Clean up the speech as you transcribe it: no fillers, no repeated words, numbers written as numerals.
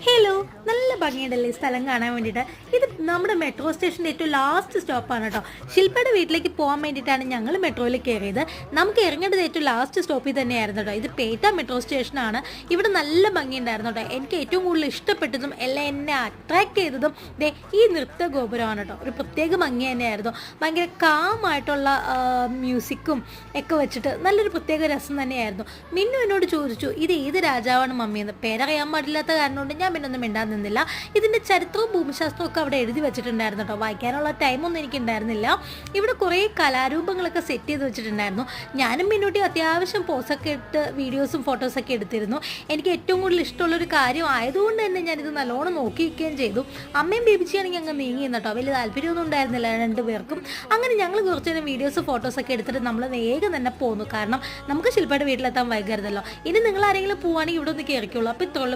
Hello, നല്ല ഭംഗിയുണ്ടല്ലേ ഈ സ്ഥലം കാണാൻ വേണ്ടിയിട്ട്. ഇത് നമ്മുടെ മെട്രോ സ്റ്റേഷൻ്റെ ഏറ്റവും ലാസ്റ്റ് സ്റ്റോപ്പാണ് കേട്ടോ. ശില്പയുടെ വീട്ടിലേക്ക് പോകാൻ വേണ്ടിയിട്ടാണ് ഞങ്ങൾ മെട്രോയിൽ കയറിയത്. നമുക്ക് ഇറങ്ങേണ്ടത് ഏറ്റവും ലാസ്റ്റ് സ്റ്റോപ്പിൽ തന്നെയായിരുന്നു കേട്ടോ. ഇത് പേട്ട മെട്രോ സ്റ്റേഷനാണ്. ഇവിടെ നല്ല ഭംഗിയുണ്ടായിരുന്നു കേട്ടോ. എനിക്ക് ഏറ്റവും കൂടുതൽ ഇഷ്ടപ്പെട്ടതും എല്ലാം എന്നെ അട്രാക്ട് ചെയ്തതും ദേ ഈ നൃത്ത ഗോപുരമാണ് കേട്ടോ. ഒരു പ്രത്യേക ഭംഗി തന്നെയായിരുന്നു. ഭയങ്കര കാമായിട്ടുള്ള മ്യൂസിക്കും ഒക്കെ വെച്ചിട്ട് നല്ലൊരു പ്രത്യേക രസം തന്നെയായിരുന്നു. മിന്നു എന്നോട് ചോദിച്ചു ഇത് ഏത് രാജാവാണ് മമ്മിയെന്ന്. പേരറിയാൻ പാടില്ലാത്ത കാരണം കൊണ്ട് ഞാൻ പിന്നെ ഒന്നും മിണ്ടാൻ നിന്നില്ല. ഇതിൻ്റെ ചരിത്രവും ഭൂമിശാസ്ത്രവും ഒക്കെ അവിടെ എഴുതി വെച്ചിട്ടുണ്ടായിരുന്നു കേട്ടോ. വായിക്കാനുള്ള ടൈമൊന്നും എനിക്ക് ഉണ്ടായിരുന്നില്ല. ഇവിടെ കുറേ കലാരൂപങ്ങളൊക്കെ സെറ്റ് ചെയ്ത് വെച്ചിട്ടുണ്ടായിരുന്നു. ഞാനും മിന്നൂട്ടി അത്യാവശ്യം പോസൊക്കെ ഇട്ട് വീഡിയോസും ഫോട്ടോസൊക്കെ എടുത്തിരുന്നു. എനിക്ക് ഏറ്റവും കൂടുതൽ ഇഷ്ടമുള്ളൊരു കാര്യം ആയതുകൊണ്ട് തന്നെ ഞാനിത് നല്ലോണം നോക്കിയിരിക്കുകയും ചെയ്തു. അമ്മയും ബേബിച്ചിയാണെങ്കിൽ അങ്ങ് നീങ്ങി കേട്ടോ. വലിയ താല്പര്യമൊന്നും ഉണ്ടായിരുന്നില്ല രണ്ടുപേർക്കും. അങ്ങനെ ഞങ്ങൾ കുറച്ച് നേരം വീഡിയോസ് ഫോട്ടോസൊക്കെ എടുത്തിട്ട് നമ്മൾ വേഗം തന്നെ പോന്നു. കാരണം നമുക്ക് ശില്പയുടെ വീട്ടിലെത്താൻ വൈകരുതല്ലോ. ഇനി നിങ്ങൾ ആരെങ്കിലും പോവുകയാണെങ്കിൽ ഇവിടെ ഒന്ന് കയറിക്കുള്ളൂ. അപ്പോൾ ഇത്രയുള്ള